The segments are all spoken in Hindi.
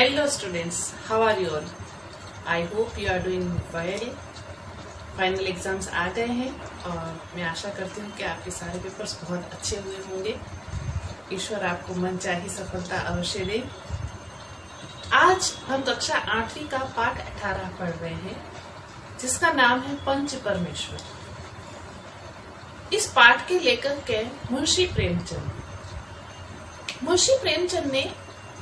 Hello students, how are you all? I hope you are doing well. Final exams आ गए हैं और मैं आशा करती हूँ कि आपके सारे पेपर्स बहुत अच्छे हुए होंगे। ईश्वर आपको मनचाही सफलता अवश्य दे। आज हम कक्षा 8वीं का पाठ 18 पढ़ रहे हैं, जिसका नाम है पंच परमेश्वर। इस पाठ के लेखक है मुंशी प्रेमचंद। मुंशी प्रेमचंद ने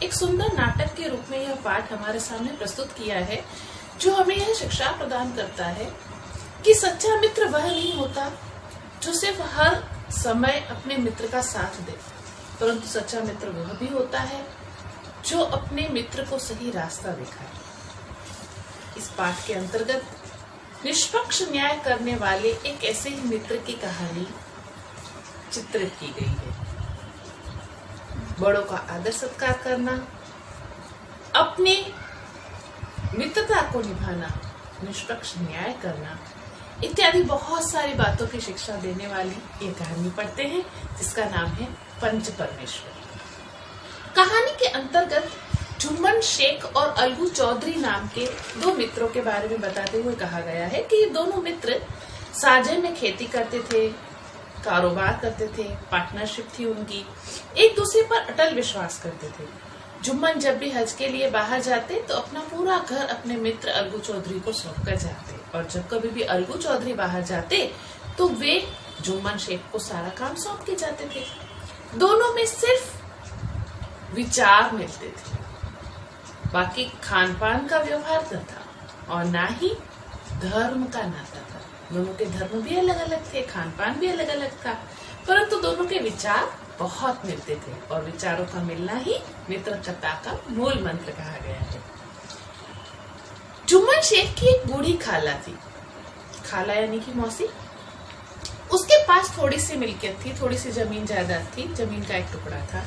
एक सुंदर नाटक के रूप में यह पाठ हमारे सामने प्रस्तुत किया है, जो हमें यह शिक्षा प्रदान करता है कि सच्चा मित्र वह नहीं होता जो सिर्फ हर समय अपने मित्र का साथ दे, परंतु सच्चा मित्र वह भी होता है जो अपने मित्र को सही रास्ता दिखाए। इस पाठ के अंतर्गत निष्पक्ष न्याय करने वाले एक ऐसे ही मित्र की कहानी चित्रित की गई है। बड़ों का आदर सत्कार करना, अपने मित्रता को निभाना, निष्पक्ष न्याय करना इत्यादि बहुत सारी बातों की शिक्षा देने वाली ये कहानी पढ़ते हैं, जिसका नाम है पंच परमेश्वर। कहानी के अंतर्गत जुम्मन शेख और अलगू चौधरी नाम के दो मित्रों के बारे में बताते हुए कहा गया है कि ये दोनों मित्र साझे में खेती करते थे, कारोबार करते थे, पार्टनरशिप थी उनकी, एक दूसरे पर अटल विश्वास करते थे। जुम्मन जब भी हज के लिए बाहर जाते तो अपना पूरा घर अपने मित्र अलगू चौधरी को सौंप कर जाते, और जब कभी भी अलगू चौधरी बाहर जाते तो वे जुम्मन शेख को सारा काम सौंप के जाते थे। दोनों में सिर्फ विचार मिलते थे, बाकी खान पान का व्यवहार न था और ना ही धर्म का नाता था। दोनों के धर्म भी अलग अलग थे, खान पान भी अलग अलग था, परंतु दोनों के विचार बहुत मिलते थे, और विचारों का मिलना ही मित्रता का मूल मंत्र कहा गया है। जुम्मन शेख की एक बूढ़ी खाला थी, खाला यानी कि मौसी। उसके पास थोड़ी सी मिल्कियत थी, थोड़ी सी जमीन जायदाद थी, जमीन का एक टुकड़ा था।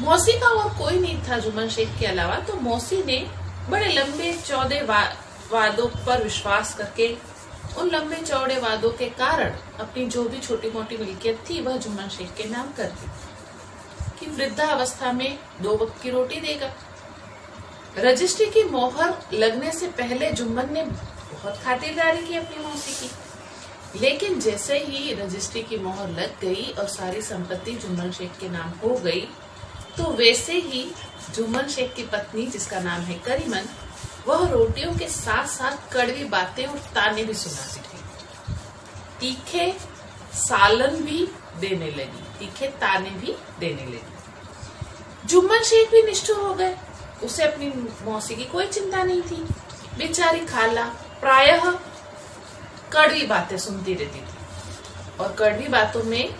मौसी का और कोई नहीं था जुम्मन शेख के अलावा, तो मौसी ने बड़े लंबे चौड़े वादों पर विश्वास करके, उन लंबे चौड़े वादों के कारण अपनी जो भी छोटी मोटी मिल्कियत थी वह जुम्मन शेख के नाम कर दी कि वृद्धावस्था में 2 वक्त की रोटी देगा। रजिस्ट्री की मोहर लगने से पहले जुम्मन ने बहुत खातिरदारी की अपनी मौसी की, लेकिन जैसे ही रजिस्ट्री की मोहर लग गई और सारी संपत्ति जुम्मन शेख के नाम हो गई, तो वैसे ही जुम्मन शेख की पत्नी, जिसका नाम है करीमन, वह रोटियों के साथ साथ कड़वी बातें और ताने भी सुनाती थी। तीखे सालन भी देने लगी, तीखे ताने भी देने लगी। जुम्मन शेख भी निष्ठुर हो गए, उसे अपनी मौसी की कोई चिंता नहीं थी। बेचारी खाला प्रायः कड़वी बातें सुनती रहती थी, और कड़वी बातों में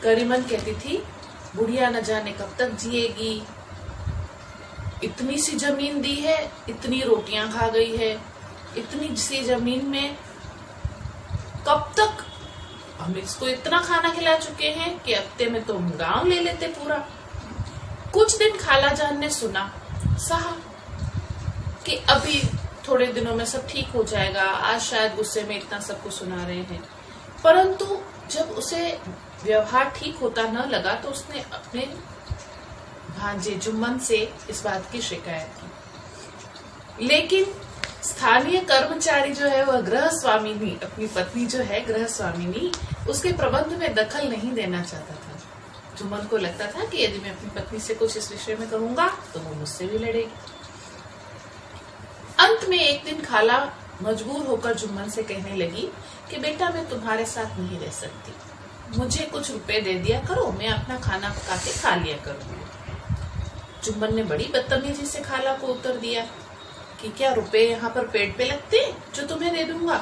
करीमन कहती थी, बुढ़िया न जाने कब तक जिएगी, इतनी सी जमीन दी है, इतनी रोटियां खा गई है, इतनी सी जमीन में कब तक हम इसको इतना खाना खिला चुके हैं कि हफ्ते में तो हम गांव ले लेते पूरा। कुछ दिन खाला जान ने सुना, सहा कि अभी थोड़े दिनों में सब ठीक हो जाएगा, आज शायद गुस्से में इतना सबको सुना रहे हैं, परंतु जब उसे व्यवहार ठीक होता न लगा तो उसने अपने भांजे जुम्मन से इस बात की शिकायत की। लेकिन स्थानीय कर्मचारी जो है वह गृह स्वामिनी, अपनी पत्नी जो है गृह स्वामिनी, उसके प्रबंध में दखल नहीं देना चाहता था। जुम्मन को लगता था कि यदि मैं अपनी पत्नी से कुछ इस विषय में कहूंगा तो वो मुझसे भी लड़ेगी। अंत में एक दिन खाला मजबूर होकर जुम्मन से कहने लगी कि बेटा, मैं तुम्हारे साथ नहीं रह सकती, मुझे कुछ रुपए दे दिया करो, मैं अपना खाना पका के खा लिया करूंगी। जुम्मन ने बड़ी बदतमीजी से खाला को उत्तर दिया कि क्या रुपए यहाँ पर पेट पे लगते जो तुम्हें दे दूंगा।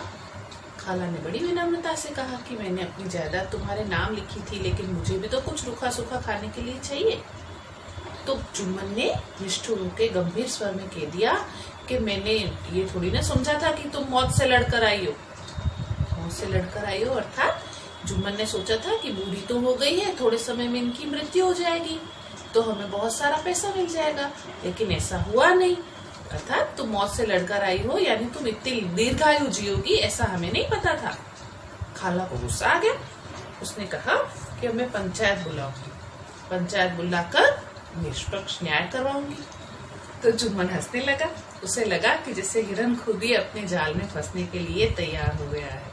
खाला ने बड़ी विनम्रता से कहा कि मैंने अपनी जायदाद तुम्हारे नाम लिखी थी, लेकिन मुझे भी तो कुछ रूखा सूखा खाने के लिए चाहिए। तो जुम्मन ने निष्ठुर होकर गंभीर स्वर में कह दिया कि मैंने ये थोड़ी ना समझा था कि तुम मौत से लड़कर आई हो। मौत से लड़कर आई हो अर्थात जुम्मन ने सोचा था कि बूढ़ी तो हो गई है, थोड़े समय में इनकी मृत्यु हो जाएगी तो हमें बहुत सारा पैसा मिल जाएगा, लेकिन ऐसा हुआ नहीं। अर्थात तुम मौत से लड़कर आई हो, यानी तुम इतनी दीर्घायु जियोगी, ऐसा हमें नहीं पता था। खाला को गुस्सा आ गया, उसने कहा कि मैं पंचायत बुलाऊंगी। पंचायत बुलाकर निष्पक्ष न्याय करवाऊंगी। तो जुम्मन हंसने लगा। उसे लगा कि जैसे हिरन खुद ही अपने जाल में फंसने के लिए तैयार हो गया है,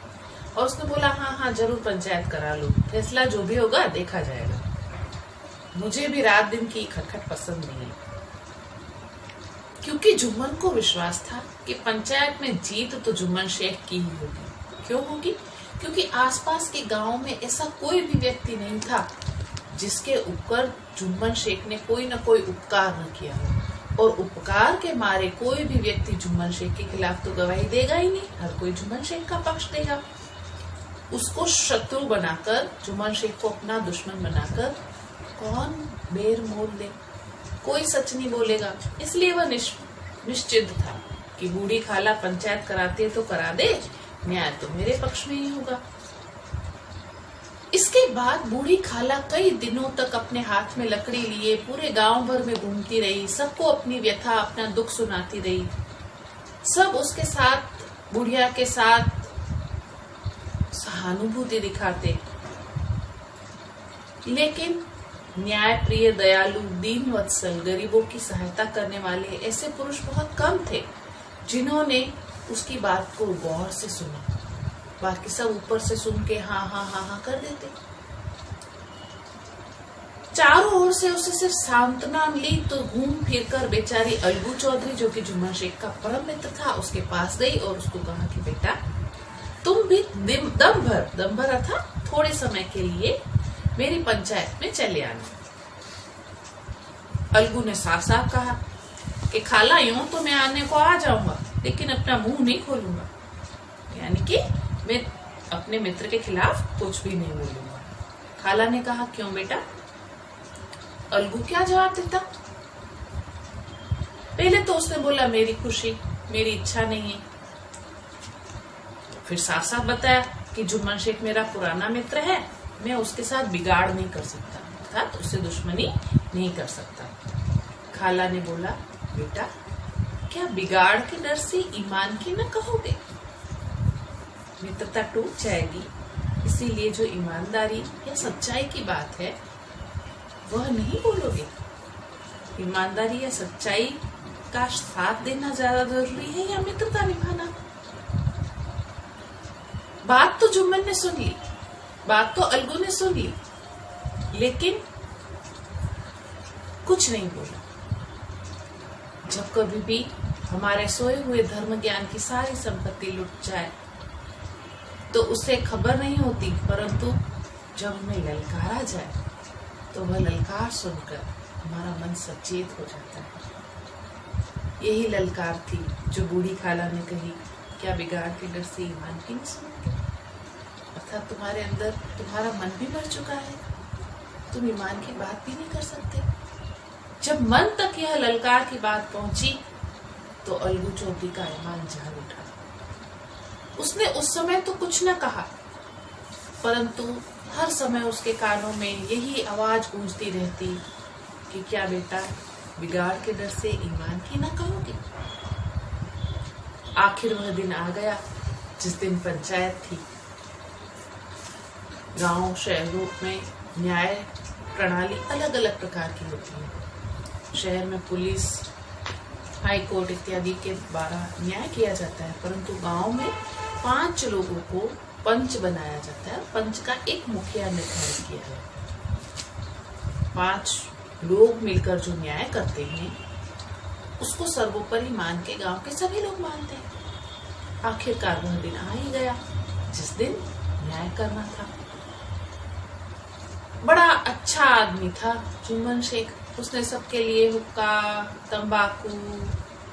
और उसने बोला, हाँ हाँ जरूर पंचायत करा लो, फैसला जो भी होगा देखा जाएगा। मुझे भी रात दिन की खटखट पसंद नहीं है। क्योंकि जुम्मन को विश्वास था कि पंचायत में जीत तो जुम्मन शेख की ही होगी। क्यों होगी? क्योंकि आसपास के गांव में ऐसा कोई भी व्यक्ति नहीं था जिसके ऊपर जुम्मन शेख ने कोई न कोई उपकार न किया हो, और उपकार के मारे कोई भी व्यक्ति जुम्मन शेख के खिलाफ तो गवाही देगा ही नहीं। हर कोई जुम्मन शेख का पक्ष देगा। उसको शत्रु बनाकर, जुम्मन शेख को अपना दुश्मन बनाकर कौन बेर मोल ले? कोई सच नहीं बोलेगा। इसलिए वह निश्चित था कि बूढ़ी खाला पंचायत कराती है तो करा दे, न्याय तो मेरे पक्ष में ही होगा। इसके बाद बूढ़ी खाला कई दिनों तक अपने हाथ में लकड़ी लिए पूरे गांव भर में घूमती रही, सबको अपनी व्यथा, अपना दुख सुनाती रही। सब उसके साथ, बुढ़िया के साथ सहानुभूति दिखाते, लेकिन न्याय प्रिय, दयालु, दीन वत्सल, गरीबों की सहायता करने वाले ऐसे पुरुष बहुत कम थे जिन्होंने उसकी बात को गौर से सुना। बाकी सब ऊपर से सुन के हाँ हाँ हाँ हाँ कर देते। चारों ओर से उसे सिर्फ सांत्वना मिली तो घूम फिर कर बेचारी अलगू चौधरी, जो कि जुम्मन शेख का परम मित्र था, उसके पास गई और उसको कहा कि बेटा तुम भी दम भर अर्थात थोड़े समय के लिए मेरी पंचायत में चले आना। अलगू ने साफ साफ कहा कि खाला यूं तो मैं आने को आ जाऊंगा, लेकिन अपना मुंह नहीं खोलूंगा, यानी कि मैं अपने मित्र के खिलाफ कुछ भी नहीं बोलूंगा। खाला ने कहा, क्यों बेटा? अलगू क्या जवाब देता? पहले तो उसने बोला, मेरी खुशी, मेरी इच्छा नहीं है। फिर साफ साफ बताया कि जुम्मन शेख मेरा पुराना मित्र है, मैं उसके साथ बिगाड़ नहीं कर सकता, अर्थात उससे दुश्मनी नहीं कर सकता। खाला ने बोला, बेटा क्या बिगाड़ के डर से ईमान की न कहोगे? मित्रता टूट जाएगी, इसीलिए जो ईमानदारी या सच्चाई की बात है वह नहीं बोलोगे। ईमानदारी या सच्चाई का साथ देना ज्यादा जरूरी है या मित्रता निभाना? बात तो जुम्मन ने सुन ली, बात तो अलगू ने सुन ली, लेकिन कुछ नहीं बोला। जब कभी भी हमारे सोए हुए धर्म ज्ञान की सारी संपत्ति लुट जाए तो उसे खबर नहीं होती, परंतु जब हमें ललकारा जाए तो वह ललकार सुनकर हमारा मन सचेत हो जाता है। यही ललकार थी जो बूढ़ी खाला ने कही, क्या बिगाड़ के डर से ईमान की नहीं सुनोगे? अर्थात तुम्हारे अंदर तुम्हारा मन भी मर चुका है, तुम ईमान की बात भी नहीं कर सकते। जब मन तक यह ललकार की बात पहुंची तो अलगू चौधरी का ईमान जाग उठा। उसने उस समय तो कुछ न कहा, परंतु हर समय उसके कानों में यही आवाज गूंजती रहती कि क्या बेटा बिगाड़ के डर से ईमान की न कहोगे? आखिर वह दिन आ गया जिस दिन पंचायत थी। गांव शहरों में न्याय प्रणाली अलग अलग प्रकार की होती है। शहर में पुलिस, हाई कोर्ट इत्यादि के द्वारा न्याय किया जाता है, परंतु गांव में 5 लोगों को पंच बनाया जाता है। पंच का एक मुखिया निर्धारित किया है। 5 लोग मिलकर जो न्याय करते हैं उसको सर्वोपरि मान के गांव के सभी लोग मानते हैं। आखिरकार वह दिन आ ही गया जिस दिन न्याय करना था। बड़ा अच्छा आदमी था जुम्मन शेख। उसने सबके लिए हुक्का, तंबाकू,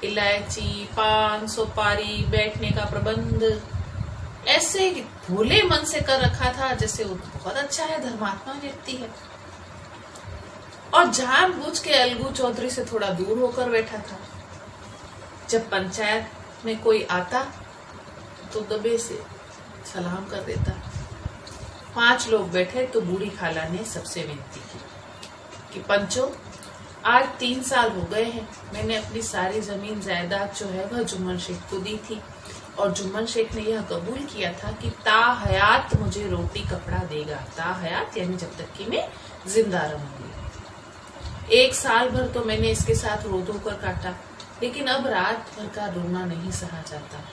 इलायची, पान, सुपारी, बैठने का प्रबंध ऐसे भोले मन से कर रखा था जैसे वो बहुत अच्छा है, धर्मात्मा व्यक्ति है। और जानबूझ के अलगू चौधरी से थोड़ा दूर होकर बैठा था। जब पंचायत में कोई आता तो दबे से सलाम कर देता। 5 लोग बैठे तो बूढ़ी खाला ने सबसे विनती की कि पंचों, आज 3 साल हो गए हैं, मैंने अपनी सारी जमीन जायदाद जो है वह जुम्मन शेख को दी थी, और जुम्मन शेख ने यह कबूल किया था कि ताहयात मुझे रोटी कपड़ा देगा। ताहयात यानी जब तक कि मैं जिंदा रहूंगी। एक साल भर तो मैंने इसके साथ रो धो कर काटा, लेकिन अब रात भर का रोना नहीं सहा जाता।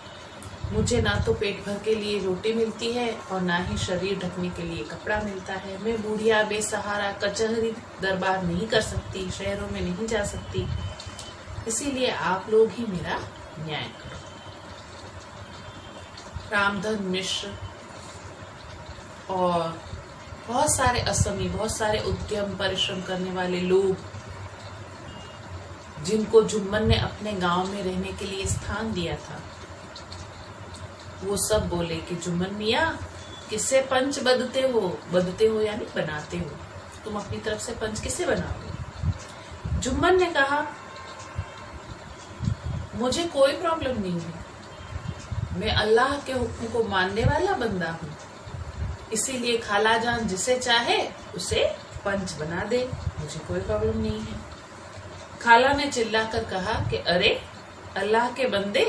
मुझे ना तो पेट भर के लिए रोटी मिलती है और ना ही शरीर ढकने के लिए कपड़ा मिलता है। मैं बूढ़िया बेसहारा कचहरी दरबार नहीं कर सकती, शहरों में नहीं जा सकती, इसीलिए आप लोग ही मेरा न्याय करो। रामधन मिश्र और बहुत सारे असमी, बहुत सारे उद्यम परिश्रम करने वाले लोग, जिनको जुम्मन ने अपने गांव में रहने के लिए स्थान दिया था, वो सब बोले कि जुम्मन मियाँ किससे पंच बदते हो यानी बनाते हो, तुम अपनी तरफ से पंच किसे बनाओगे। जुम्मन ने कहा मुझे कोई प्रॉब्लम नहीं है, मैं अल्लाह के हुक्म को मानने वाला बंदा हूँ, इसीलिए खाला जान जिसे चाहे उसे पंच बना दे, मुझे कोई प्रॉब्लम नहीं है। खाला ने चिल्लाकर कहा कि अरे अल्लाह के बंदे,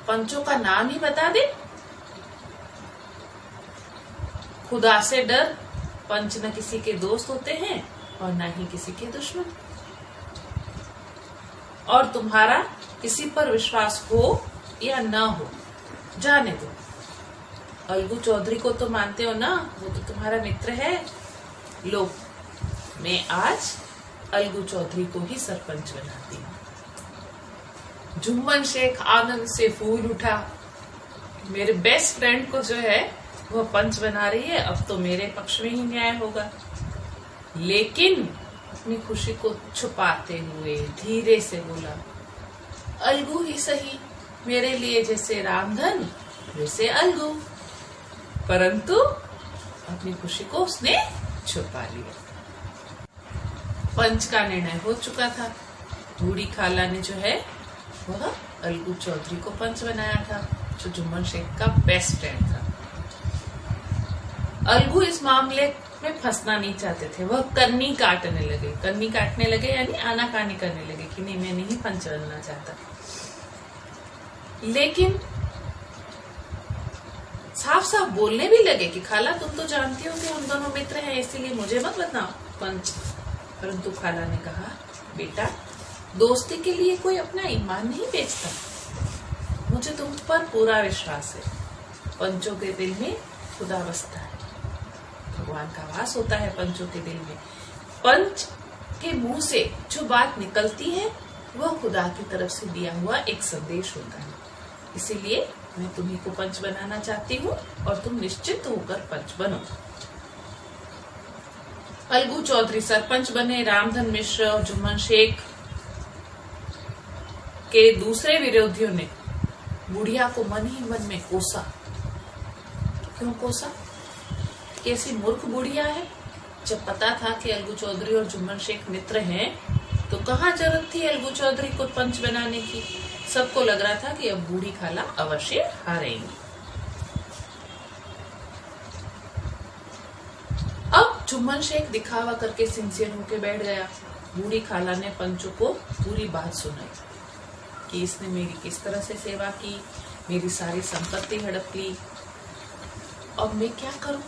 पंचों का नाम ही बता दे। खुदा से डर, पंच न किसी के दोस्त होते हैं और न ही किसी के दुश्मन, और तुम्हारा किसी पर विश्वास हो या न हो, जाने दो। अलगू चौधरी को तो मानते हो ना, वो तो तुम्हारा मित्र है। लो, मैं आज अलगू चौधरी को ही सरपंच बनाती हूँ। जुम्मन शेख आनंद से फूल उठा, मेरे बेस्ट फ्रेंड को जो है वो पंच बना रही है, अब तो मेरे पक्ष में ही न्याय होगा। लेकिन अपनी खुशी को छुपाते हुए धीरे से बोला, अलगू ही सही, मेरे लिए जैसे रामधन वैसे अलगू। परंतु अपनी खुशी को उसने छुपा लिया। पंच का निर्णय हो चुका था। बूढ़ी खाला ने जो है वह अलगू चौधरी को पंच बनाया था, जो जुम्मन शेख का बेस्ट फ्रेंड था। अलगू इस मामले में फंसना नहीं चाहते थे, वह कन्नी काटने लगे यानी आनाकानी करने लगे कि नहीं, मैं नहीं पंच बनना चाहता। लेकिन साफ साफ बोलने भी लगे कि खाला तुम तो जानती हो कि हम दोनों मित्र हैं, इसीलिए मुझे मत बताओ पंच। परंतु खाला ने कहा, बेटा दोस्ती के लिए कोई अपना ईमान नहीं बेचता, मुझे तुम पर पूरा विश्वास है। पंचों के दिल में खुदा बसता है, भगवान का वास होता है पंचों के दिल में। पंच के मुंह से जो बात निकलती है वह खुदा की तरफ से दिया हुआ एक संदेश होता है, इसीलिए मैं तुम्ही को पंच बनाना चाहती हूँ और तुम निश्चित होकर पंच बनो। अलगू चौधरी सरपंच बने। रामधन मिश्र और जुम्मन शेख के दूसरे विरोधियों ने बुढ़िया को मन ही मन में कोसा। क्यों कोसा? कैसी मूर्ख बुढ़िया है, जब पता था कि अलगू चौधरी और जुम्मन शेख मित्र हैं तो कहाँ जरूरत थी अलगू चौधरी को पंच बनाने की। सबको लग रहा था कि अब बूढ़ी खाला अवश्य हारेंगी। अब जुम्मन शेख दिखावा करके सिंसियर होके बैठ गया। बूढ़ी खाला ने पंचों को पूरी बात सुनाई कि इसने मेरी किस तरह से सेवा की, मेरी सारी संपत्ति हड़प ली, अब मैं क्या करूं।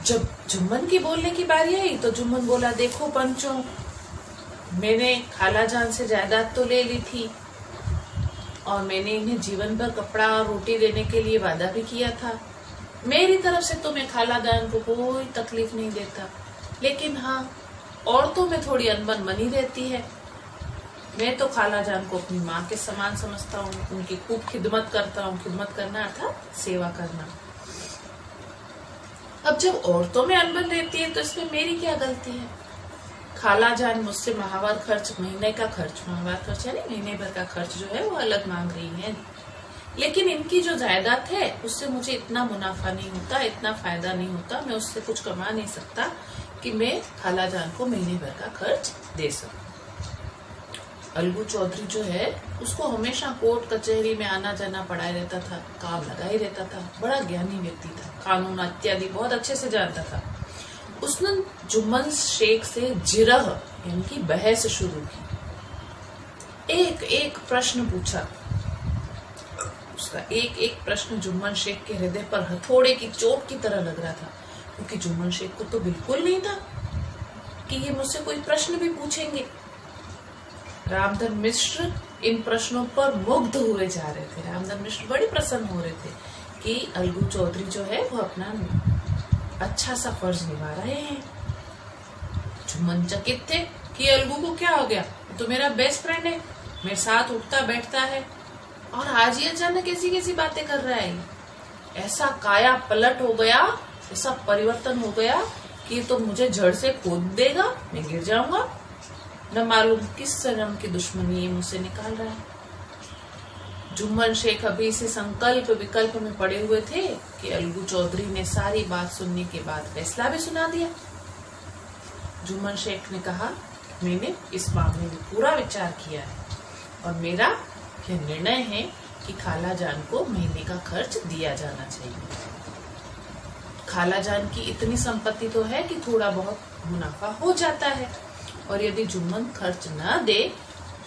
जब जुम्मन की बोलने की बारी आई तो जुम्मन बोला, देखो पंचों, मैंने खाला जान से जायदाद तो ले ली थी और मैंने इन्हें जीवन भर कपड़ा और रोटी देने के लिए वादा भी किया था। मेरी तरफ से तो मैं खाला जान को कोई तकलीफ नहीं देता, लेकिन हाँ, औरतों में थोड़ी अनबन बनी रहती है। मैं तो खाला जान को अपनी माँ के समान समझता हूँ, उनकी खूब खिदमत करता हूँ। खिदमत करना अर्थात सेवा करना। अब जब औरतों में अनबन रहती है तो इसमें मेरी क्या गलती है। खाला जान मुझसे माहवार खर्च, महीने का खर्च, माहवार खर्च यानी महीने भर का खर्च जो है वो अलग मांग रही है, लेकिन इनकी जो जायदाद है उससे मुझे इतना मुनाफा नहीं होता, इतना फायदा नहीं होता, मैं उससे कुछ कमा नहीं सकता कि मैं खाला जान को महीने भर का खर्च दे सकूं। अलगू चौधरी जो है उसको हमेशा कोर्ट कचहरी में आना जाना पड़ा रहता था, काम लगा ही रहता था। बड़ा ज्ञानी व्यक्ति था, कानून इत्यादि बहुत अच्छे से जानता था। उसने जुम्मन शेख से जिरह यानी कि बहस शुरू की। एक एक प्रश्न पूछा। उसका एक एक प्रश्न जुम्मन शेख के हृदय पर हथौड़े की चोट की तरह लग रहा था। क्योंकि जुम्मन शेख को तो बिल्कुल नहीं था कि ये मुझसे कोई प्रश्न भी पूछेंगे। रामधन मिश्र इन प्रश्नों पर मुग्ध हुए जा रहे थे। रामधन मिश्र बड़े प्रसन्न हो रहे थे कि अलगू चौधरी जो है वो अपना अच्छा सा फर्ज निभा रहे हैं। जुम्मन चकित थे कि अलगू को क्या हो गया, तो मेरा बेस्ट फ्रेंड है, मेरे साथ उठता बैठता है, और आज ये अचानक ऐसी कैसी बातें कर रहा है। ऐसा काया पलट हो गया, ऐसा परिवर्तन हो गया कि तो मुझे जड़ से खोद देगा, मैं गिर जाऊंगा। न मालूम किस जन्म की दुश्मनी ये मुझसे निकाल रहा है। जुम्मन शेख अभी इसे संकल्प विकल्प में पड़े हुए थे कि अलगू चौधरी ने सारी बात सुनने के बाद फैसला भी सुना दिया। जुम्मन शेख ने कहा, मैंने इस मामले में पूरा विचार किया है और मेरा यह निर्णय है कि खाला जान को महीने का खर्च दिया जाना चाहिए। खाला जान की इतनी संपत्ति तो है कि थोड़ा बहुत मुनाफा हो जाता है, और यदि जुम्मन खर्च न दे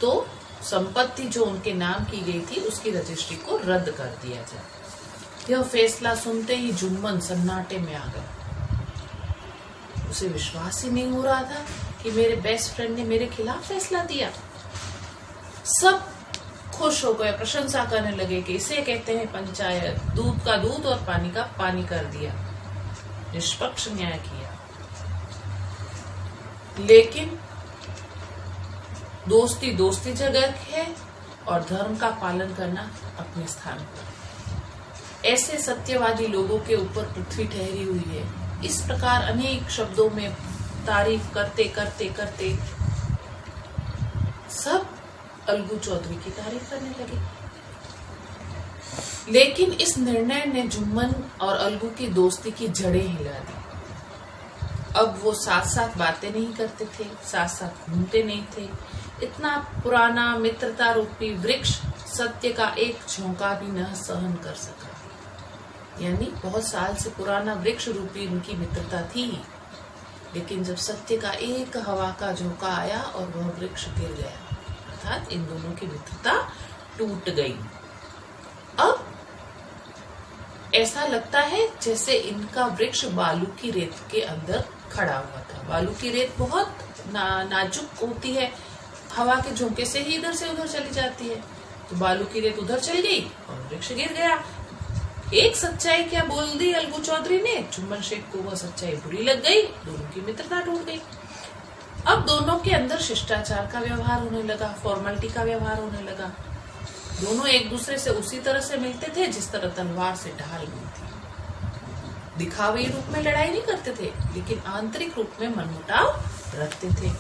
तो संपत्ति जो उनके नाम की गई थी उसकी रजिस्ट्री को रद्द कर दिया जाए। यह फैसला सुनते ही जुम्मन सन्नाटे में आ गया। उसे विश्वास ही नहीं हो रहा था कि मेरे बेस्ट फ्रेंड ने मेरे खिलाफ फैसला दिया। सब खुश हो गए, प्रशंसा करने लगे कि इसे कहते हैं पंचायत, दूध का दूध और पानी का पानी कर दिया, निष्पक्ष न्याय किया। लेकिन दोस्ती दोस्ती जगह है और धर्म का पालन करना अपने स्थान पर। ऐसे सत्यवादी लोगों के ऊपर पृथ्वी ठहरी हुई है। इस प्रकार अनेक शब्दों में तारीफ करते करते करते सब अलगू चौधरी की तारीफ करने लगे। लेकिन इस निर्णय ने जुम्मन और अलगू की दोस्ती की जड़ें हिला दी। अब वो साथ साथ बातें नहीं करते थे, साथ साथ घूमते नहीं थे। इतना पुराना मित्रता रूपी वृक्ष सत्य का एक झोंका भी न सहन कर सका। यानी बहुत साल से पुराना वृक्ष रूपी उनकी मित्रता थी, लेकिन जब सत्य का एक हवा का झोंका आया और वह वृक्ष गिर गया, अर्थात इन दोनों की मित्रता टूट गई। अब ऐसा लगता है जैसे इनका वृक्ष बालू की रेत के अंदर खड़ा हुआ था। बालू की रेत बहुत नाजुक होती है, हवा के झोंके से ही इधर से उधर चली जाती है। तो बालू की रेत उधर चल गई और वृक्ष गिर गया। एक सच्चाई क्या बोल दी अलगू चौधरी ने, जुम्मन शेख को वह सच्चाई बुरी लग गई, दोनों की मित्रता टूट गई। अब दोनों के अंदर शिष्टाचार का व्यवहार होने लगा, फॉर्मेलिटी का व्यवहार होने लगा। दोनों एक दूसरे से उसी तरह से मिलते थे जिस तरह तलवार से ढाल मिलती। दिखावे रूप में लड़ाई नहीं करते थे, लेकिन आंतरिक रूप में मनमुटाव रखते थे।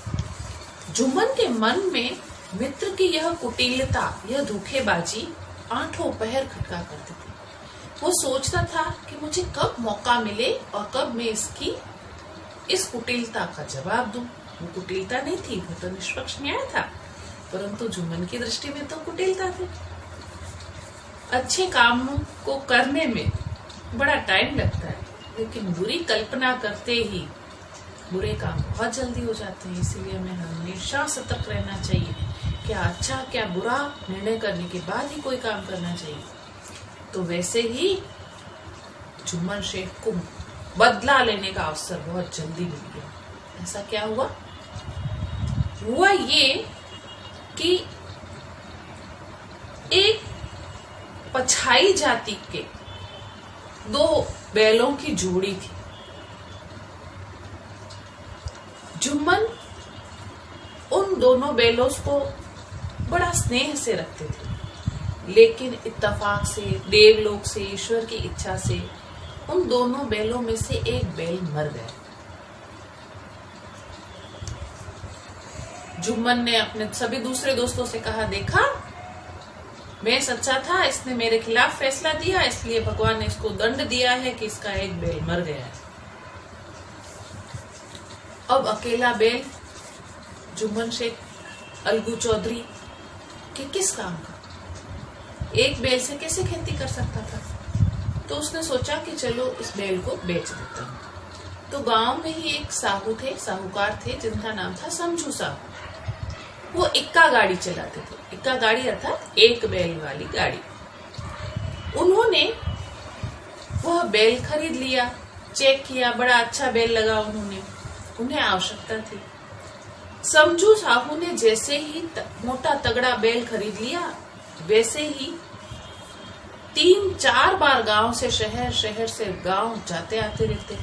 जुम्मन के मन में मित्र की यह कुटिलता, यह धोखेबाजी आठों पहर खटका करती थी। वो सोचता था कि मुझे कब मौका मिले और कब मैं इस कुटिलता का जवाब दूं। वो कुटिलता नहीं थी, वो तो निष्पक्ष न्याय था, परंतु जुम्मन की दृष्टि में तो कुटिलता थी। अच्छे काम को करने में बड़ा टाइम लगता है, लेकिन बुरी कल्पना करते ही बुरे काम बहुत जल्दी हो जाते हैं। इसीलिए हमें हमेशा सतर्क रहना चाहिए। क्या अच्छा क्या बुरा निर्णय करने के बाद ही कोई काम करना चाहिए। तो वैसे ही जुम्मन शेख को बदला लेने का अवसर बहुत जल्दी मिल गया। ऐसा क्या हुआ ये कि एक पछाई जाति के दो बैलों की जोड़ी थी। जुम्मन उन दोनों बैलों को बड़ा स्नेह से रखते थे, लेकिन इत्तेफाक से, देवलोक से, ईश्वर की इच्छा से उन दोनों बैलों में से एक बैल मर गया। जुम्मन ने अपने सभी दूसरे दोस्तों से कहा, देखा मैं सच्चा था, इसने मेरे खिलाफ फैसला दिया, इसलिए भगवान ने इसको दंड दिया है कि इसका एक बैल मर गया है। अब अकेला बैल जुम्मन शेख अलगू चौधरी के किस काम का, एक बैल से कैसे खेती कर सकता था। तो उसने सोचा कि चलो इस बैल को बेच देता हूं। तो गांव में ही एक साहूकार थे जिनका नाम था समझू साहू। वो इक्का गाड़ी चलाते थे। इक्का गाड़ी अर्थात एक बैल वाली गाड़ी। उन्होंने वह बैल खरीद लिया चेक किया, बड़ा अच्छा बैल लगा उन्हें आवश्यकता थी। समझू साहू ने जैसे ही मोटा तगड़ा बैल खरीद लिया, वैसे ही 3-4 बार गांव से शहर, शहर से गांव जाते आते रहते।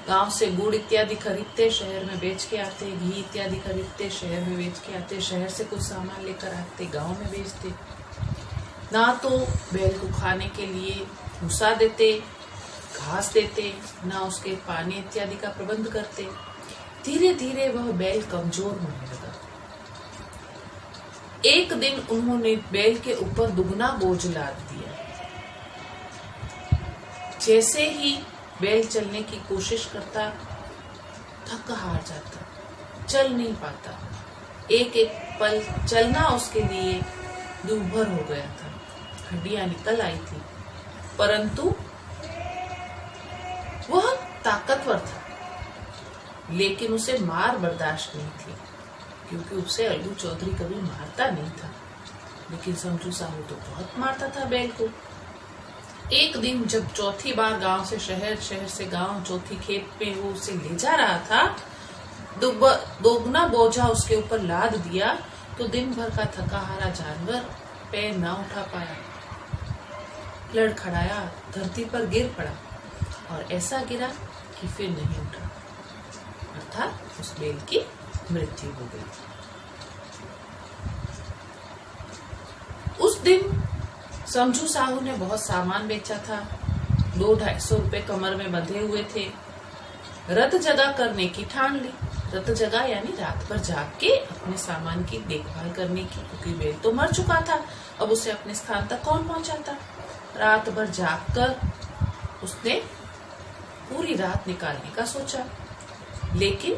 गांव से गुड़ इत्यादि खरीदते, शहर में बेच के आते, घी इत्यादि खरीदते, शहर में बेच के आते, शहर से कुछ सामान लेकर आते, गांव में बेचते। ना तो बैल को खाने के लिए भूसा देते, घास देते, ना उसके पानी इत्यादि का प्रबंध करते। धीरे धीरे वह बैल कमजोर होने लगा। एक दिन उन्होंने बैल के ऊपर दुगना बोझ लाद दिया। जैसे ही बैल चलने की कोशिश करता, थक हार जाता, चल नहीं पाता। एक एक पल चलना उसके लिए दूभर हो गया था, हड्डियां निकल आई थी, परंतु वह ताकतवर था। लेकिन उसे मार बर्दाश्त नहीं थी, क्योंकि उसे अलगू चौधरी कभी मारता नहीं था। लेकिन समझू साहू तो बहुत मारता था बैल को। एक दिन जब चौथी बार गांव से शहर, शहर से गांव, चौथी खेप पे वो उसे ले जा रहा था, दोगुना बोझा उसके ऊपर लाद दिया, तो दिन भर का थका हारा जानवर पैर न उठा पाया, लड़खड़ाया, धरती पर गिर पड़ा और ऐसा गिरा कि फिर नहीं उठा। अर्थात उस बैल की मृत्यु हो गई। उस दिन समझू साहू ने बहुत सामान बेचा था। 200-250 रुपए कमर में बंधे हुए थे। रत जगह करने की ठान ली। रत जगह यानी रात भर जाग के अपने सामान की देखभाल करने की, क्योंकि बैल तो मर चुका था, अब उसे अपने स्थान तक कौन पहुंचाता। रात भर जाग कर उसने पूरी रात निकालने का सोचा, लेकिन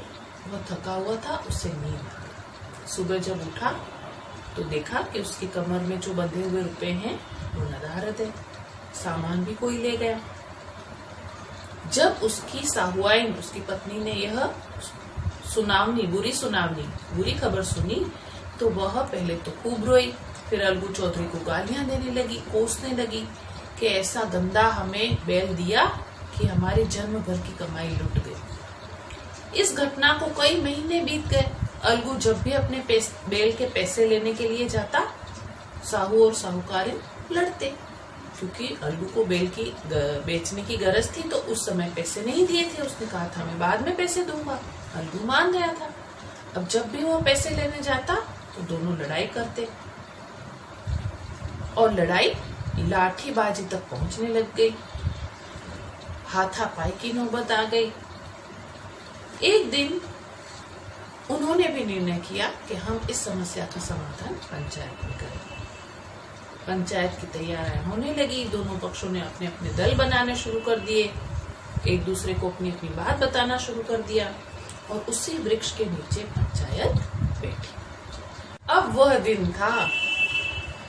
वह थका हुआ था, उससे नींद आ गई। सुबह जब उठा तो देखा कि उसकी कमर में जो बंधे हुए रुपए हैं वो नदारद है, सामान भी कोई ले गया। जब उसकी साहुआइन, उसकी पत्नी ने यह बुरी खबर सुनी, तो वह पहले तो खूब रोई, फिर अलगू चौधरी को गालियां देने लगी, कोसने लगी कि ऐसा गंदा हमें बैल दिया कि हमारी जन्म भर की कमाई लुट गई। इस घटना को कई महीने बीत गए। अलगू जब भी अपने बैल के पैसे लेने के लिए जाता, साहू और साहूकारिन लड़ते, क्योंकि अलगू को बैल की बेचने की गरज थी, तो उस समय पैसे नहीं दिए थे। उसने कहा था मैं बाद में पैसे दूंगा, अलगू मान गया था। अब जब भी वो पैसे लेने जाता तो दोनों लड़ाई करते और लड़ाई लाठीबाजी तक पहुंचने लग गई। हाथापाई की नौबत आ गई। एक दिन उन्होंने भी निर्णय किया कि हम इस समस्या का समाधान पंचायत में करें। पंचायत की तैयारियां होने लगी। दोनों पक्षों ने अपने अपने दल बनाने शुरू कर दिए, एक दूसरे को अपनी अपनी बात बताना शुरू कर दिया और उसी वृक्ष के नीचे पंचायत बैठी। अब वह दिन था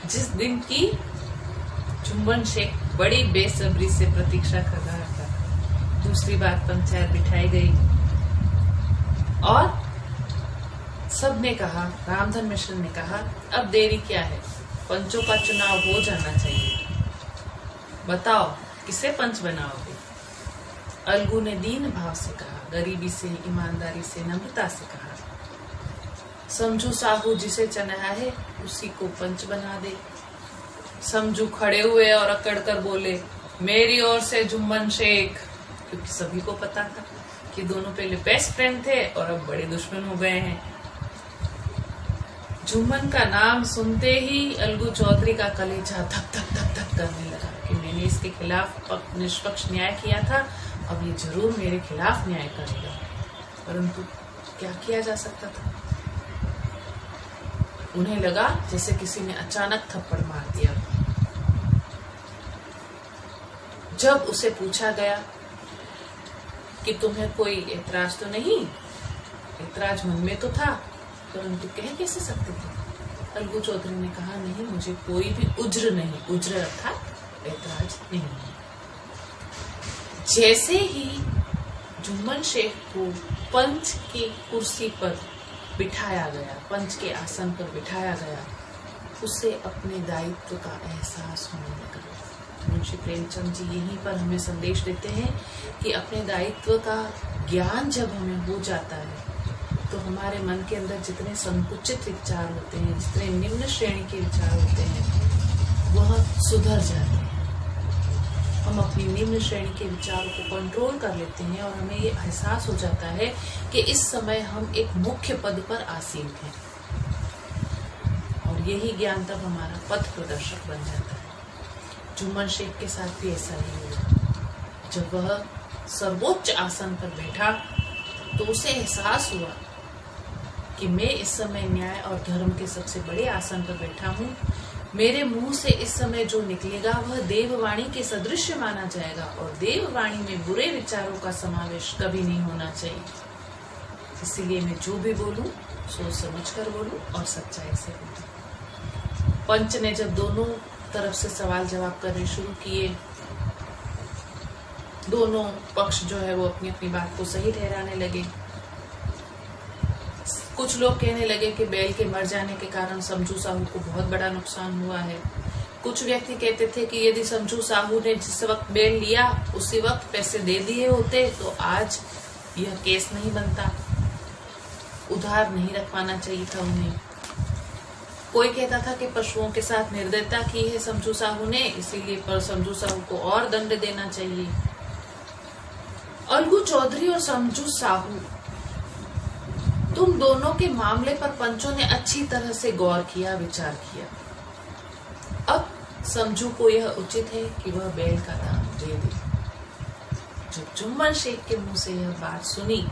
जिस दिन की चुंबन शेख बड़ी बेसब्री से प्रतीक्षा कर रहा था। दूसरी बार पंचायत बिठाई गई और सबने कहा, रामधन मिश्र ने कहा, अब देरी क्या है, पंचों का चुनाव हो जाना चाहिए, बताओ किसे पंच बनाओगे। अलगू ने दीन भाव से कहा, गरीबी से, ईमानदारी से, नम्रता से कहा, समझू साहू जिसे चुना है उसी को पंच बना दे। समझू खड़े हुए और अकड़ कर बोले, मेरी ओर से जुम्मन शेख, क्योंकि सभी को पता था कि दोनों पहले बेस्ट फ्रेंड थे और अब बड़े दुश्मन हो गए हैं। जुम्मन का नाम सुनते ही अलगू चौधरी का कलेजा धक धक धक धक करने लगा कि मैंने इसके खिलाफ निष्पक्ष न्याय किया था, अब ये जरूर मेरे खिलाफ न्याय करेगा। परंतु क्या किया जा सकता था। उन्हें लगा जैसे किसी ने अचानक थप्पड़ मार दिया। जब उसे पूछा गया कि तुम्हें कोई ऐतराज तो नहीं, ऐतराज मन में तो था, परंतु कह कैसे सकते थे। अलगू चौधरी ने कहा, नहीं, मुझे कोई भी उज्र नहीं, उज्र अर्थात ऐतराज नहीं है। जैसे ही जुम्मन शेख को पंच की कुर्सी पर बिठाया गया, पंच के आसन पर बिठाया गया, उसे अपने दायित्व का एहसास होने लगा। मुंशी प्रेमचंद जी यहीं पर हमें संदेश देते हैं कि अपने दायित्व का ज्ञान जब हमें हो जाता है तो हमारे मन के अंदर जितने संकुचित विचार होते हैं, जितने निम्न श्रेणी के विचार होते हैं, वह सुधर जाते हैं। हम अपनी निम्न श्रेणी के विचारों को कंट्रोल कर लेते हैं और हमें ये एहसास हो जाता है कि इस समय हम एक मुख्य पद पर आसीन हैं। और यही ज्ञान तब हमारा पथ प्रदर्शक बन जाता है। जुम्मन शेख के साथ भी ऐसा ही हुआ। जब वह सर्वोच्च आसन पर बैठा तो उसे एहसास हुआ कि मैं इस समय न्याय और धर्म के सबसे बड़े आसन पर बैठा हूँ। मेरे मुंह से इस समय जो निकलेगा वह देववाणी के सदृश माना जाएगा और देववाणी में बुरे विचारों का समावेश कभी नहीं होना चाहिए। इसीलिए मैं जो भी बोलूं सोच समझ कर बोलूं और सच्चाई से बोलूं। पंच ने जब दोनों तरफ से सवाल जवाब करने शुरू किए, दोनों पक्ष जो है वो अपनी अपनी बात को सही ठहराने लगे। कुछ लोग कहने लगे कि बैल के मर जाने के कारण समझू साहू को बहुत बड़ा नुकसान हुआ है। कुछ व्यक्ति कहते थे कि यदि समझू साहू ने जिस वक्त बैल लिया उसी वक्त पैसे दे दिए होते तो आज यह केस नहीं बनता, उधार नहीं रखवाना चाहिए था उन्हें। कोई कहता था कि पशुओं के साथ निर्दयता की है समझू साहू ने, इसीलिए पर समझू साहू को और दंड देना चाहिए। अलगू चौधरी और समझू साहू, तुम दोनों के मामले पर पंचों ने अच्छी तरह से गौर किया, विचार किया। अब समझू को यह उचित है कि वह बैल का दाम दे दे। जब जुम्मन शेख के मुंह से यह बात सुनी,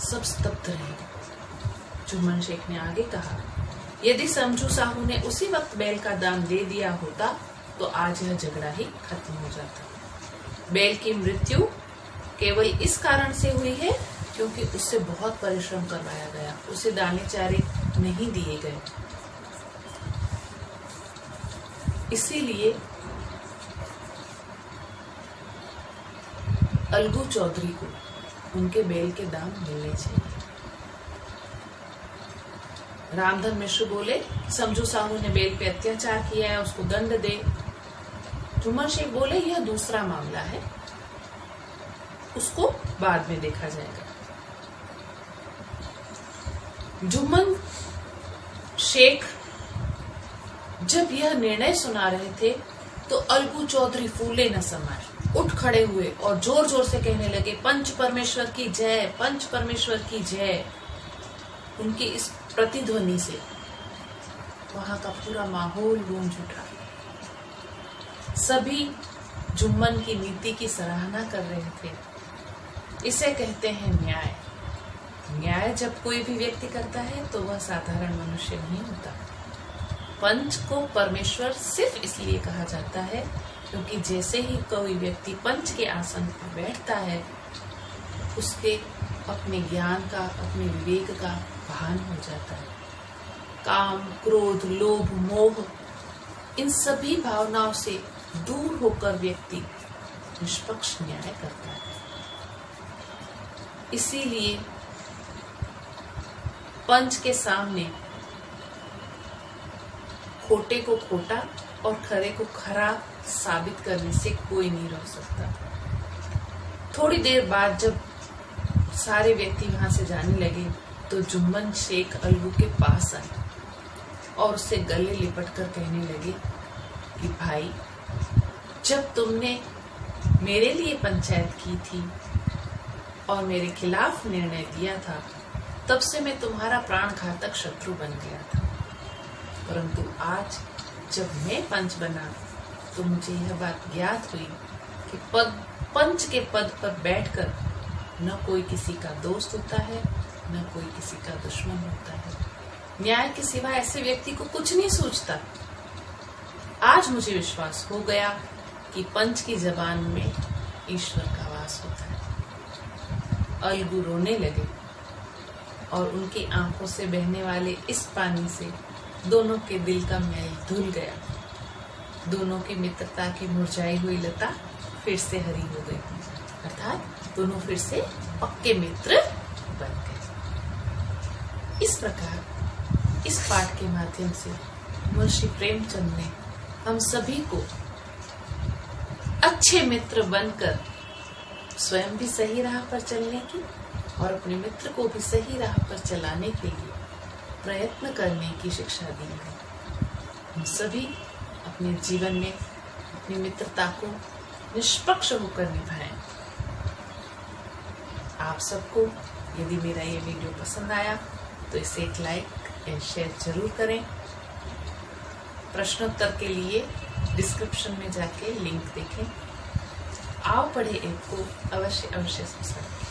सब स्तब्ध रहे। जुम्मन शेख ने आगे कहा, यदि समझू साहू ने उसी वक्त बैल का दाम दे दिया होता तो आज यह झगड़ा ही खत्म हो जाता। बैल की मृत्यु केवल इस कारण से हुई है क्योंकि उससे बहुत परिश्रम करवाया गया, उसे दाने चारे नहीं दिए गए। इसीलिए अलगू चौधरी को उनके बैल के दाम मिलने चाहिए। रामधन मिश्र बोले, समझू साहू ने बैल पे अत्याचार किया है, उसको दंड दे। जुम्मन शेख बोले, यह दूसरा मामला है, उसको बाद में देखा जाएगा। जुम्मन शेख जब यह निर्णय सुना रहे थे तो अलगू चौधरी फूले न समाये, उठ खड़े हुए और जोर जोर से कहने लगे, पंच परमेश्वर की जय, पंच परमेश्वर की जय। उनकी इस प्रतिध्वनि से वहां का पूरा माहौल गूंज उठा। सभी जुम्मन की नीति की सराहना कर रहे थे। इसे कहते हैं न्याय। न्याय जब कोई भी व्यक्ति करता है तो वह साधारण मनुष्य नहीं होता। पंच को परमेश्वर सिर्फ इसलिए कहा जाता है क्योंकि जैसे ही कोई व्यक्ति पंच के आसन पर बैठता है उसके अपने ज्ञान का, अपने विवेक का भान हो जाता है। काम, क्रोध, लोभ, मोह, इन सभी भावनाओं से दूर होकर व्यक्ति निष्पक्ष न्याय करता है। इसीलिए पंच के सामने खोटे को खोटा और खरे को खरा साबित करने से कोई नहीं रोक सकता। थोड़ी देर बाद जब सारे व्यक्ति वहां से जाने लगे तो जुम्मन शेख अलगू के पास आए और उससे गले लिपट कर कहने लगे कि भाई, जब तुमने मेरे लिए पंचायत की थी और मेरे खिलाफ निर्णय दिया था तब से मैं तुम्हारा प्राण घातक शत्रु बन गया था, परंतु आज जब मैं पंच बना तो मुझे यह बात ज्ञात हुई कि पंच के पद पर बैठकर न कोई किसी का दोस्त होता है, न कोई किसी का दुश्मन होता है। न्याय के सिवा ऐसे व्यक्ति को कुछ नहीं सूझता। आज मुझे विश्वास हो गया कि पंच की जबान में ईश्वर का वास होता है। अलगू रोने लगे और उनकी आंखों से बहने वाले इस पानी से दोनों के दिल का मैल धुल गया। दोनों की मित्रता की मुरझाई हुई लता फिर से हरी हो गई, अर्थात दोनों फिर से पक्के मित्र बन गए। इस प्रकार इस पाठ के माध्यम से मुंशी प्रेमचंद ने हम सभी को अच्छे मित्र बनकर स्वयं भी सही राह पर चलने की और अपने मित्र को भी सही राह पर चलाने के लिए प्रयत्न करने की शिक्षा दी है। हम सभी अपने जीवन में अपनी मित्रता को निष्पक्ष होकर निभाएं। आप सबको यदि मेरा ये वीडियो पसंद आया तो इसे एक लाइक एंड शेयर जरूर करें। प्रश्नोत्तर के लिए डिस्क्रिप्शन में जाके लिंक देखें। आओ पढ़े ऐप को अवश्य सब्सक्राइब करें।